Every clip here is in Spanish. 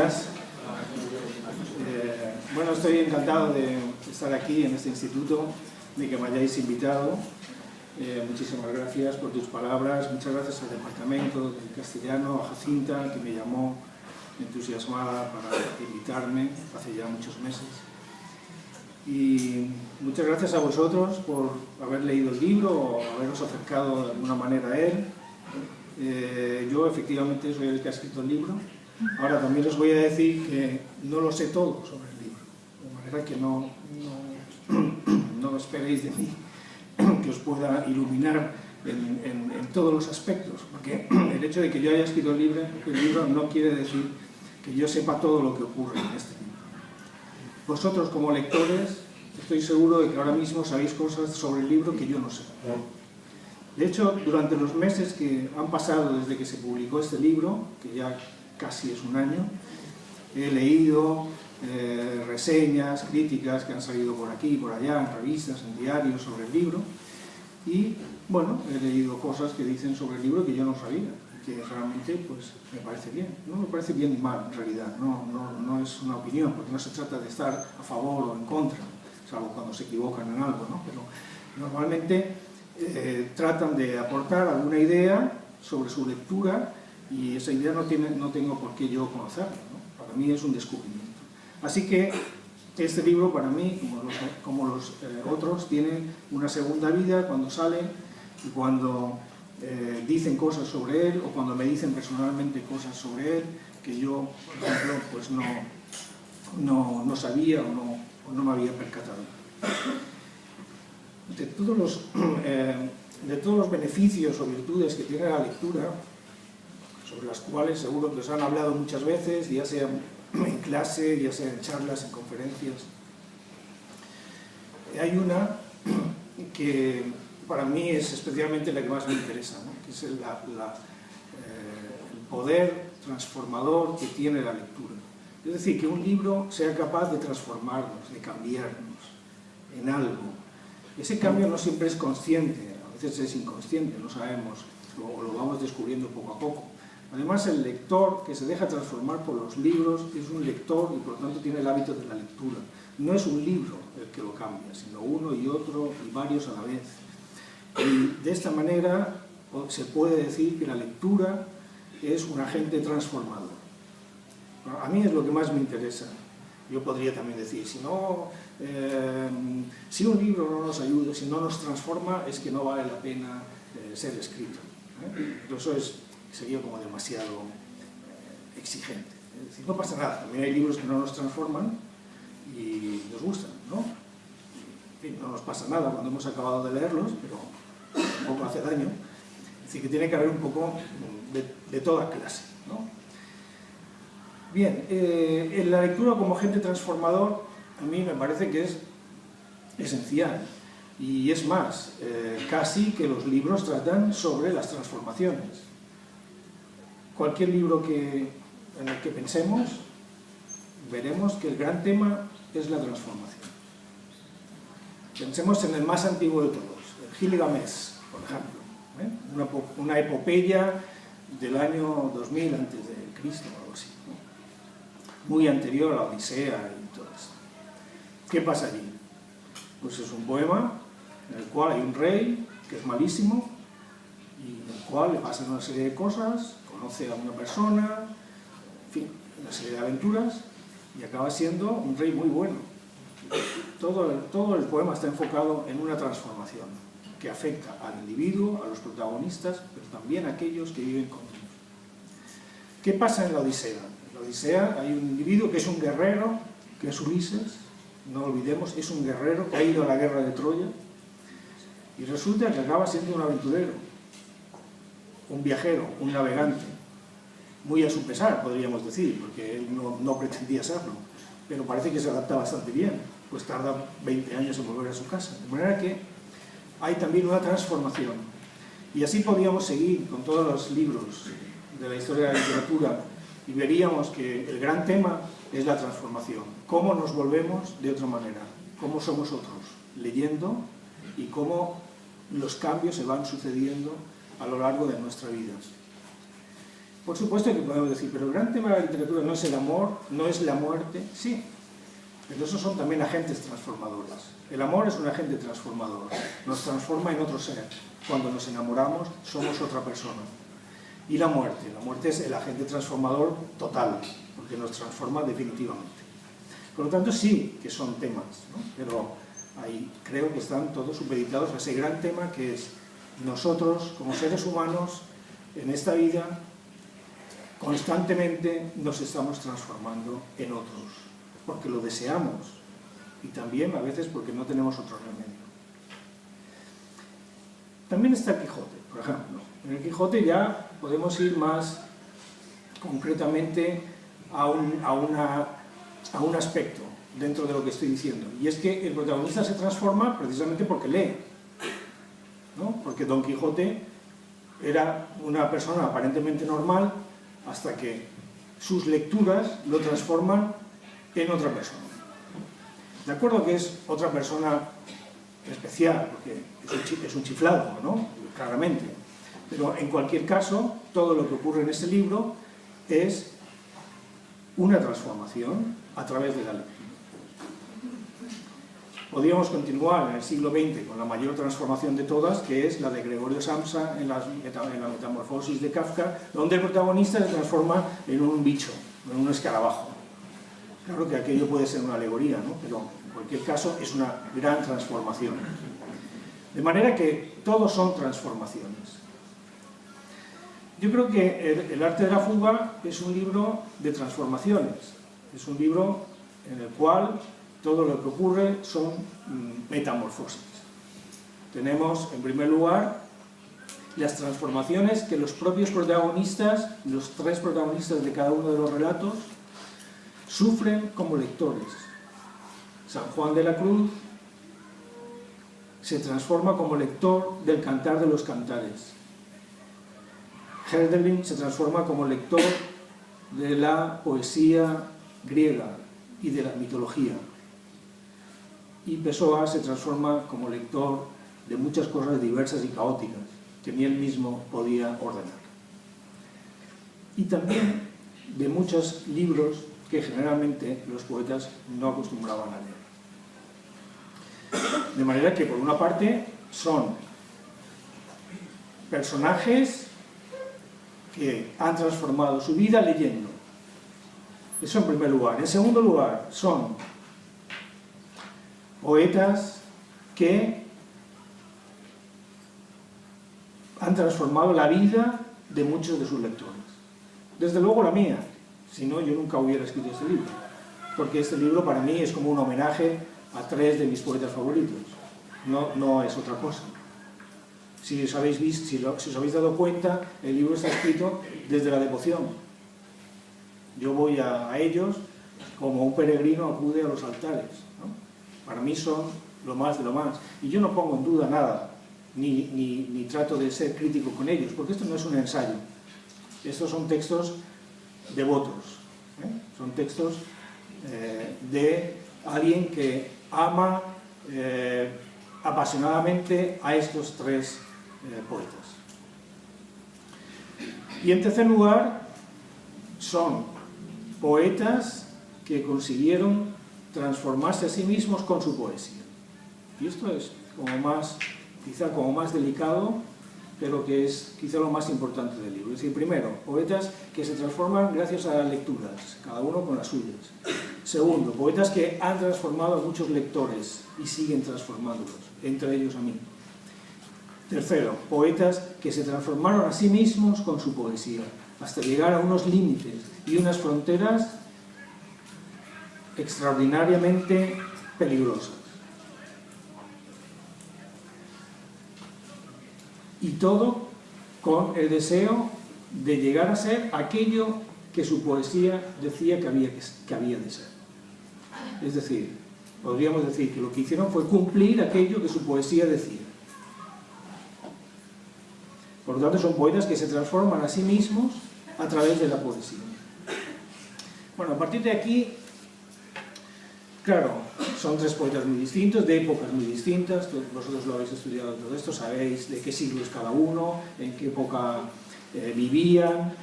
días. Bueno, estoy encantado de estar aquí en este instituto, de que me hayáis invitado. Muchísimas gracias por tus palabras, muchas gracias al departamento de castellano, a Jacinta, que me llamó entusiasmada para invitarme hace ya muchos meses. Y muchas gracias a vosotros por haber leído el libro o haberos acercado de alguna manera a él. Yo efectivamente soy el que ha escrito el libro. Ahora también os voy a decir que no lo sé todo sobre el libro, de manera que no esperéis de mí que os pueda iluminar en todos los aspectos, porque el hecho de que yo haya escrito el libro no quiere decir que yo sepa todo lo que ocurre en este libro. Vosotros como lectores estoy seguro de que ahora mismo sabéis cosas sobre el libro que yo no sé. De hecho, durante los meses que han pasado desde que se publicó este libro, que ya casi es un año, he leído reseñas, críticas que han salido por aquí y por allá, en revistas, en diarios sobre el libro, y bueno, he leído cosas que dicen sobre el libro que yo no sabía, que realmente pues me parece bien. No me parece bien ni mal en realidad, no es una opinión, porque no se trata de estar a favor o en contra, salvo cuando se equivocan en algo, ¿no? Pero normalmente tratan de aportar alguna idea sobre su lectura y esa idea no tengo por qué yo conocerla, ¿no? Para mí es un descubrimiento. Así que este libro para mí, como los otros, tiene una segunda vida cuando salen y cuando dicen cosas sobre él o cuando me dicen personalmente cosas sobre él que yo, por ejemplo, pues no sabía o no me había percatado. De todos los beneficios o virtudes que tiene la lectura, sobre las cuales seguro que os han hablado muchas veces, ya sea en clase, ya sea en charlas, en conferencias, hay una que para mí es especialmente la que más me interesa, ¿no? Que es el poder transformador que tiene la lectura. Es decir, que un libro sea capaz de transformarnos, de cambiarnos en algo. Ese cambio no siempre es consciente, a veces es inconsciente, no sabemos, o lo vamos descubriendo poco a poco. Además, el lector que se deja transformar por los libros es un lector y por lo tanto tiene el hábito de la lectura. No es un libro el que lo cambia, sino uno y otro y varios a la vez. Y de esta manera se puede decir que la lectura es un agente transformador. A mí es lo que más me interesa. Yo podría también decir, si un libro no nos ayuda, si no nos transforma, es que no vale la pena ser escrito. Pero eso sería como demasiado exigente. Es decir, no pasa nada, también hay libros que no nos transforman y nos gustan, ¿no? En fin, no nos pasa nada cuando hemos acabado de leerlos, pero tampoco hace daño. Es decir, que tiene que haber un poco de toda clase, ¿no? Bien, en la lectura como agente transformador a mí me parece que es esencial. Y es más, casi que los libros tratan sobre las transformaciones. Cualquier libro en el que pensemos, veremos que el gran tema es la transformación. Pensemos en el más antiguo de todos, el Gilgamesh, por ejemplo, una epopeya del año 2000 a.C. o algo así, ¿no? Muy anterior a la Odisea y todo esto. ¿Qué pasa allí? Pues es un poema en el cual hay un rey que es malísimo y en el cual le pasan una serie de cosas, conoce a una persona, en fin, una serie de aventuras y acaba siendo un rey muy bueno. Todo el poema está enfocado en una transformación que afecta al individuo, a los protagonistas, pero también a aquellos que viven con él. ¿Qué pasa en la Odisea? En la Odisea hay un individuo que es un guerrero, que es Ulises, no olvidemos, es un guerrero que ha ido a la guerra de Troya y resulta que acaba siendo un aventurero, un viajero, un navegante, muy a su pesar, podríamos decir, porque él no pretendía serlo, pero parece que se adapta bastante bien, pues tarda 20 años en volver a su casa. De manera que hay también una transformación. Y así podríamos seguir con todos los libros de la historia de la literatura y veríamos que el gran tema es la transformación. Cómo nos volvemos de otra manera, cómo somos otros, leyendo y cómo los cambios se van sucediendo a lo largo de nuestra vida. Por supuesto que podemos decir, pero el gran tema de la literatura no es el amor, no es la muerte, sí, pero esos son también agentes transformadores. El amor es un agente transformador, nos transforma en otro ser. Cuando nos enamoramos somos otra persona. Y la muerte es el agente transformador total, porque nos transforma definitivamente. Por lo tanto, sí que son temas, ¿no? Pero ahí creo que están todos supeditados a ese gran tema que es nosotros, como seres humanos, en esta vida, constantemente nos estamos transformando en otros, porque lo deseamos y también a veces porque no tenemos otro remedio. También está el Quijote, por ejemplo. En el Quijote ya podemos ir más concretamente a un aspecto dentro de lo que estoy diciendo, y es que el protagonista se transforma precisamente porque lee, ¿no? Porque Don Quijote era una persona aparentemente normal hasta que sus lecturas lo transforman en otra persona. De acuerdo que es otra persona especial, porque es un chiflado, ¿no? Claramente. Pero en cualquier caso, todo lo que ocurre en este libro es una transformación a través de la lectura. Podríamos continuar en el siglo XX con la mayor transformación de todas, que es la de Gregorio Samsa en la Metamorfosis de Kafka, donde el protagonista se transforma en un bicho, en un escarabajo. Claro que aquello puede ser una alegoría, ¿no? Pero en cualquier caso es una gran transformación. De manera que todos son transformaciones. Yo creo que El arte de la fuga es un libro de transformaciones. Es un libro en el cual todo lo que ocurre son metamorfosis. Tenemos, en primer lugar, las transformaciones que los propios protagonistas, los tres protagonistas de cada uno de los relatos, sufren como lectores. San Juan de la Cruz se transforma como lector del Cantar de los Cantares. Hölderlin se transforma como lector de la poesía griega y de la mitología. Y Pessoa se transforma como lector de muchas cosas diversas y caóticas que ni él mismo podía ordenar. Y también de muchos libros que generalmente los poetas no acostumbraban a leer. De manera que, por una parte, son personajes que han transformado su vida leyendo. Eso en primer lugar. En segundo lugar, son poetas que han transformado la vida de muchos de sus lectores. Desde luego la mía, si no yo nunca hubiera escrito este libro, porque este libro para mí es como un homenaje a tres de mis poetas favoritos, no es otra cosa. Si os habéis dado cuenta, el libro está escrito desde la devoción. Yo voy a ellos como un peregrino acude a los altares, ¿no? Para mí son lo más de lo más. Y yo no pongo en duda nada, ni trato de ser crítico con ellos, porque esto no es un ensayo. Estos son textos devotos, ¿eh? Son textos de alguien que ama apasionadamente a estos tres poetas. Y en tercer lugar, son poetas que consiguieron transformarse a sí mismos con su poesía. Y esto es quizá como más delicado, pero que es quizá lo más importante del libro. Es decir, primero, poetas que se transforman gracias a las lecturas, cada uno con las suyas. Segundo, poetas que han transformado a muchos lectores y siguen transformándolos, entre ellos a mí. Tercero, poetas que se transformaron a sí mismos con su poesía, hasta llegar a unos límites y unas fronteras extraordinariamente peligrosas. Y todo con el deseo de llegar a ser aquello que su poesía decía que había de ser. Es decir, podríamos decir que lo que hicieron fue cumplir aquello que su poesía decía. Por lo tanto, son poetas que se transforman a sí mismos a través de la poesía. Bueno, a partir de aquí, claro, son tres poetas muy distintos, de épocas muy distintas. Vosotros lo habéis estudiado todo esto, sabéis de qué siglo es cada uno, en qué época vivían,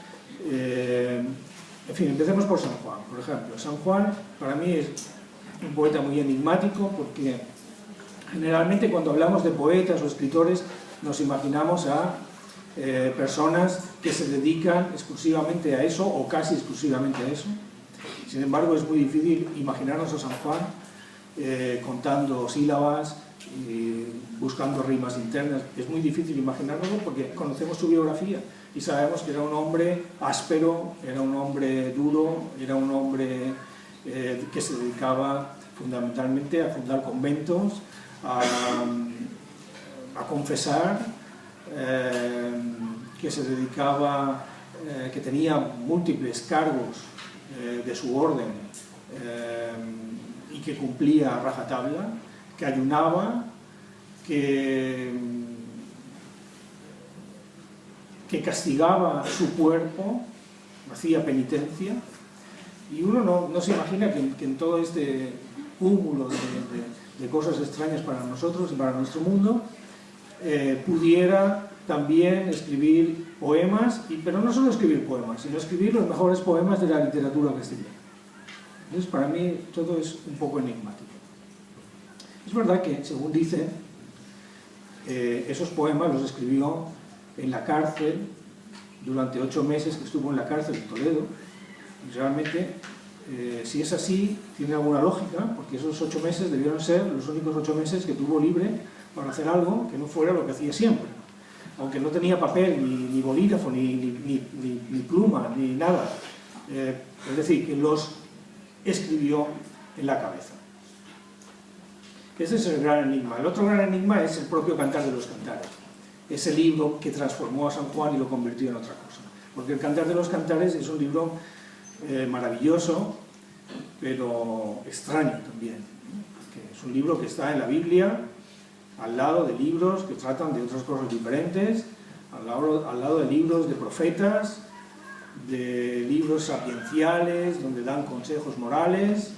En fin, empecemos por San Juan, por ejemplo. San Juan para mí es un poeta muy enigmático porque generalmente cuando hablamos de poetas o escritores nos imaginamos a personas que se dedican exclusivamente a eso o casi exclusivamente a eso. Sin embargo, es muy difícil imaginarnos a San Juan contando sílabas, buscando rimas internas. Es muy difícil imaginárnoslo porque conocemos su biografía y sabemos que era un hombre áspero, era un hombre duro, era un hombre que se dedicaba fundamentalmente a fundar conventos, a confesar, que se dedicaba, que tenía múltiples cargos de su orden y que cumplía a rajatabla, que ayunaba, que castigaba su cuerpo, hacía penitencia, y uno no se imagina que en todo este cúmulo de cosas extrañas para nosotros y para nuestro mundo pudiera también escribir poemas, pero no solo escribir poemas, sino escribir los mejores poemas de la literatura castellana. Entonces, para mí, todo es un poco enigmático. Es verdad que, según dicen, esos poemas los escribió en la cárcel durante 8 meses que estuvo en la cárcel en Toledo. Y realmente, si es así, tiene alguna lógica, porque esos 8 meses debieron ser los únicos 8 meses que tuvo libre para hacer algo que no fuera lo que hacía siempre. Aunque no tenía papel, ni bolígrafo, ni pluma, ni nada. Es decir, que los escribió en la cabeza. Ese es el gran enigma. El otro gran enigma es el propio Cantar de los Cantares. Ese libro que transformó a San Juan y lo convirtió en otra cosa. Porque el Cantar de los Cantares es un libro maravilloso, pero extraño también. Es un libro que está en la Biblia, al lado de libros que tratan de otras cosas diferentes, al lado de libros de profetas, de libros sapienciales, donde dan consejos morales,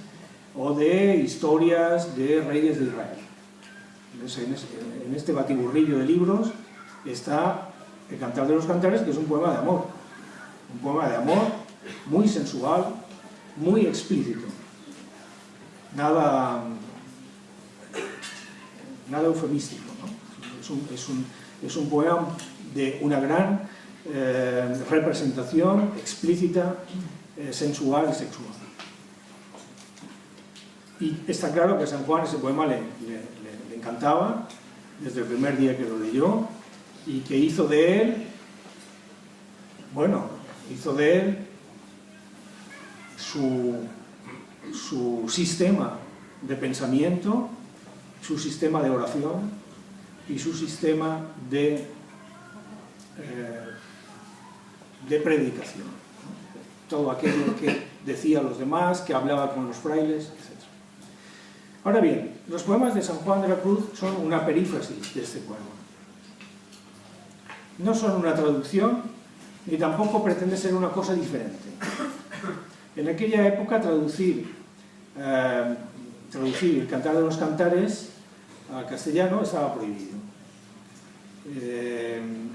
o de historias de reyes de Israel. En este batiburrillo de libros está el Cantar de los Cantares, que es un poema de amor. Un poema de amor muy sensual, muy explícito. Nada eufemístico, ¿no? Es un poema de una gran representación explícita, sensual y sexual. Y está claro que a San Juan ese poema le encantaba desde el primer día que lo leyó, y que hizo de él su sistema de pensamiento, su sistema de oración y su sistema de predicación, ¿no? Todo aquello que decía a los demás, que hablaba con los frailes, etc. Ahora bien, los poemas de San Juan de la Cruz son una perífrasis de este poema. No son una traducción, ni tampoco pretende ser una cosa diferente. En aquella época traducir el Cantar de los Cantares al castellano estaba prohibido.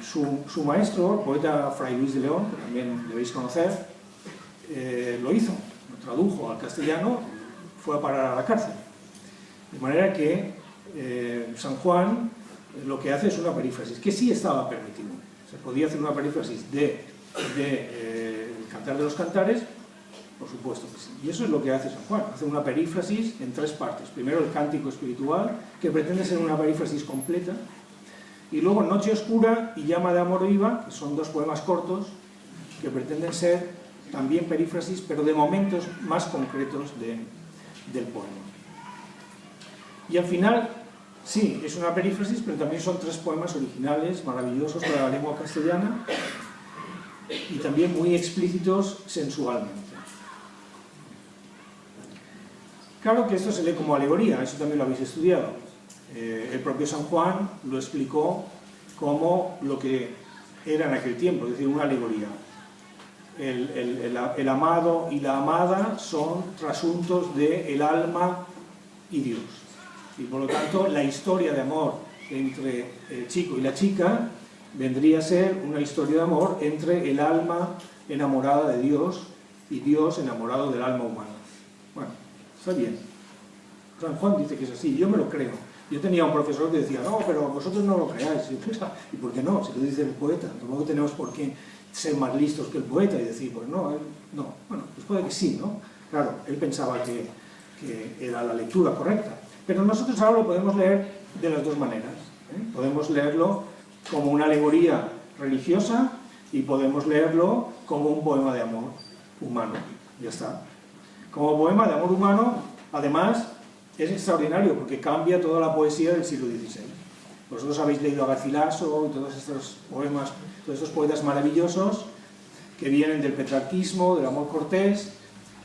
Su maestro, el poeta Fray Luis de León, que también debéis conocer, lo hizo, lo tradujo al castellano, fue a parar a la cárcel. De manera que San Juan lo que hace es una perífrasis, que sí estaba permitido. Se podía hacer una perífrasis de Cantar de los Cantares, por supuesto que sí. Y eso es lo que hace San Juan, hace una perífrasis en 3 partes. Primero el cántico espiritual, que pretende ser una perífrasis completa, y luego Noche Oscura y Llama de Amor Viva, que son 2 poemas cortos, que pretenden ser también perífrasis, pero de momentos más concretos del poema. Y al final, sí, es una perífrasis, pero también son 3 poemas originales, maravillosos para la lengua castellana, y también muy explícitos sensualmente. Claro que esto se lee como alegoría, eso también lo habéis estudiado. El propio San Juan lo explicó como lo que era en aquel tiempo, es decir, una alegoría. El amado y la amada son trasuntos del alma y Dios. Y por lo tanto, la historia de amor entre el chico y la chica vendría a ser una historia de amor entre el alma enamorada de Dios y Dios enamorado del alma humana. Bueno, está bien. San Juan dice que es así, yo me lo creo. Yo tenía un profesor que decía, no, pero vosotros no lo creáis. ¿Y por qué no? Si lo dice el poeta, tampoco tenemos por qué ser más listos que el poeta y decir, pues no, no. Bueno, pues puede que sí, ¿no? Claro, él pensaba que era la lectura correcta. Pero nosotros ahora lo podemos leer de las dos maneras. Podemos leerlo como una alegoría religiosa y podemos leerlo como un poema de amor humano. Ya está. Como poema de amor humano, además, es extraordinario porque cambia toda la poesía del siglo XVI. Vosotros habéis leído a Garcilaso y todos estos poemas, todos estos poetas maravillosos que vienen del petrarquismo, del amor cortés,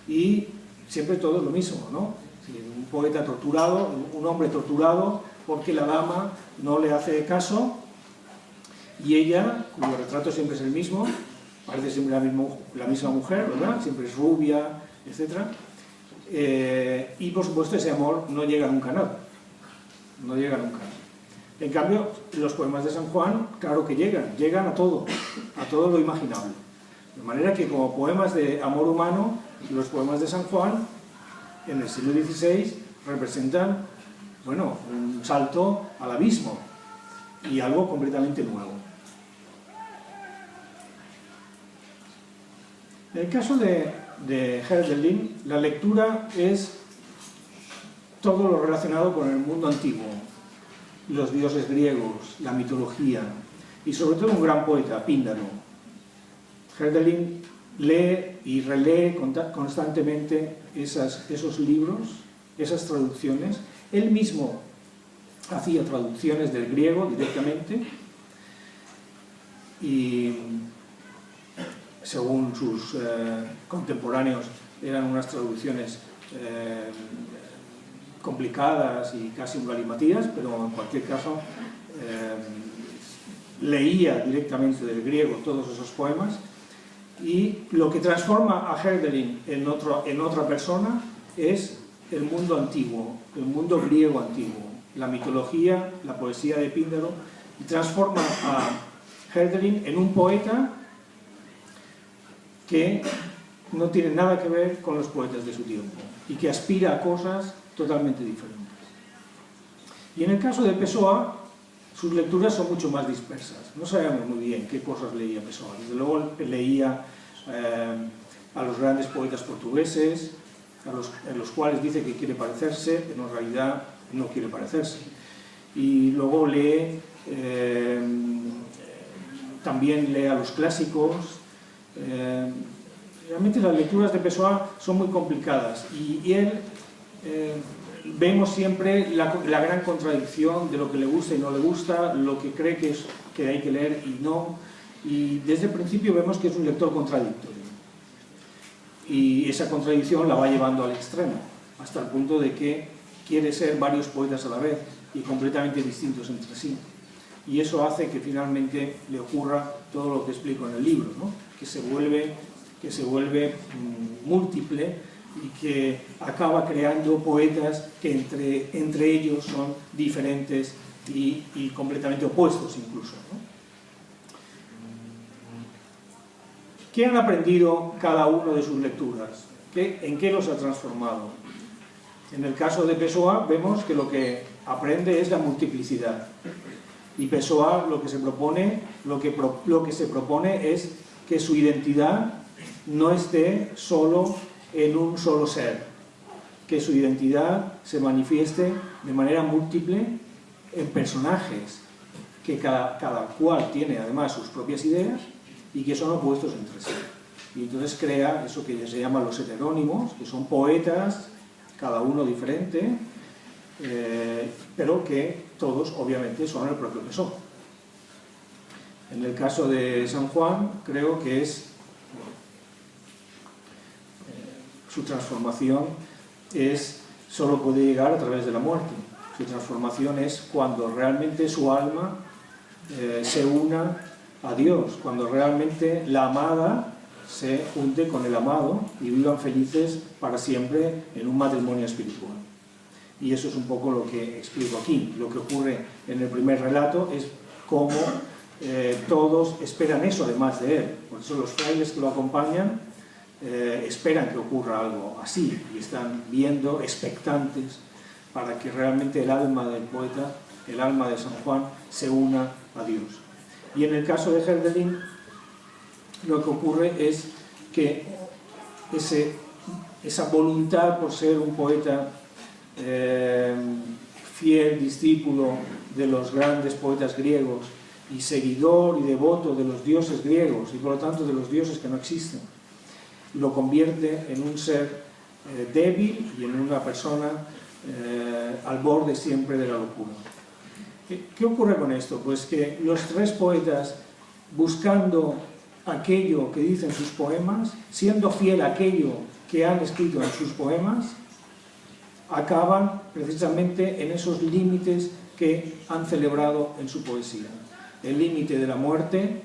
y siempre todo es lo mismo, ¿no? Un poeta torturado, un hombre torturado porque la dama no le hace caso y ella, cuyo retrato siempre es el mismo, parece siempre la misma mujer, ¿verdad? Siempre es rubia, etc. Y por supuesto ese amor no llega nunca a nada. No llega nunca. En cambio, los poemas de San Juan, claro que llegan a todo lo imaginable. De manera que como poemas de amor humano, los poemas de San Juan en el siglo XVI representan, bueno, un salto al abismo y algo completamente nuevo. En el caso de Hölderlin, la lectura es todo lo relacionado con el mundo antiguo, los dioses griegos, la mitología y sobre todo un gran poeta, Píndaro. Hölderlin lee y relee constantemente esos libros, esas traducciones. Él mismo hacía traducciones del griego directamente y según sus contemporáneos eran unas traducciones complicadas y casi un galimatías, pero en cualquier caso leía directamente del griego todos esos poemas, y lo que transforma a Hölderlin en otra persona es el mundo antiguo, el mundo griego antiguo, la mitología, la poesía de Píndaro, y transforma a Hölderlin en un poeta que no tiene nada que ver con los poetas de su tiempo y que aspira a cosas totalmente diferentes. Y en el caso de Pessoa, sus lecturas son mucho más dispersas. No sabemos muy bien qué cosas leía Pessoa. Desde luego leía a los grandes poetas portugueses, a los cuales dice que quiere parecerse, pero en realidad no quiere parecerse. Y luego también lee a los clásicos. Realmente las lecturas de Pessoa son muy complicadas y él vemos siempre la gran contradicción de lo que le gusta y no le gusta, lo que cree que hay que leer y no, y desde el principio vemos que es un lector contradictorio y esa contradicción la va llevando al extremo hasta el punto de que quiere ser varios poetas a la vez y completamente distintos entre sí, y eso hace que finalmente le ocurra todo lo que explico en el libro, ¿no? que se vuelve múltiple y que acaba creando poetas que entre ellos son diferentes y completamente opuestos incluso, ¿no? ¿Qué han aprendido cada uno de sus lecturas? ¿En qué los ha transformado? En el caso de Pessoa vemos que lo que aprende es la multiplicidad, y Pessoa lo que se propone es que su identidad no esté solo en un solo ser, que su identidad se manifieste de manera múltiple en personajes, que cada cual tiene además sus propias ideas y que son opuestos entre sí. Y entonces crea eso que se llama los heterónimos, que son poetas, cada uno diferente, pero que todos obviamente son el propio Pessoa. En el caso de San Juan creo que su transformación solo puede llegar a través de la muerte. Su transformación es cuando realmente su alma se una a Dios, cuando realmente la amada se junte con el amado y vivan felices para siempre en un matrimonio espiritual. Y eso es un poco lo que explico aquí. Lo que ocurre en el primer relato es cómo todos esperan eso además de él. Por eso los frailes que lo acompañan esperan que ocurra algo así y están viendo, expectantes, para que realmente el alma del poeta, el alma de San Juan, se una a Dios. Y en el caso de Herdelin, lo que ocurre es que esa voluntad por ser un poeta fiel discípulo de los grandes poetas griegos y seguidor y devoto de los dioses griegos y por lo tanto de los dioses que no existen, lo convierte en un ser débil y en una persona al borde siempre de la locura. ¿Qué ocurre con esto? Pues que los tres poetas, buscando aquello que dicen sus poemas, siendo fiel a aquello que han escrito en sus poemas, acaban precisamente en esos límites que han celebrado en su poesía. El límite de la muerte,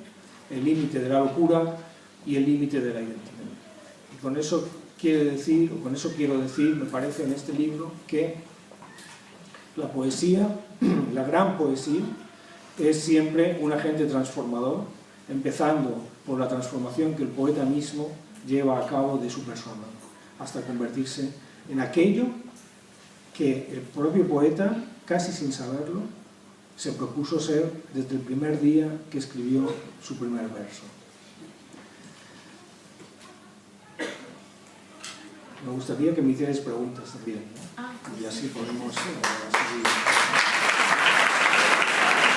el límite de la locura y el límite de la identidad. Y con eso quiero decir, me parece en este libro, que la poesía, la gran poesía, es siempre un agente transformador, empezando por la transformación que el poeta mismo lleva a cabo de su persona, hasta convertirse en aquello que el propio poeta, casi sin saberlo, se propuso ser desde el primer día que escribió su primer verso. Me gustaría que me hicierais preguntas también, ¿no? Y así podemos seguir.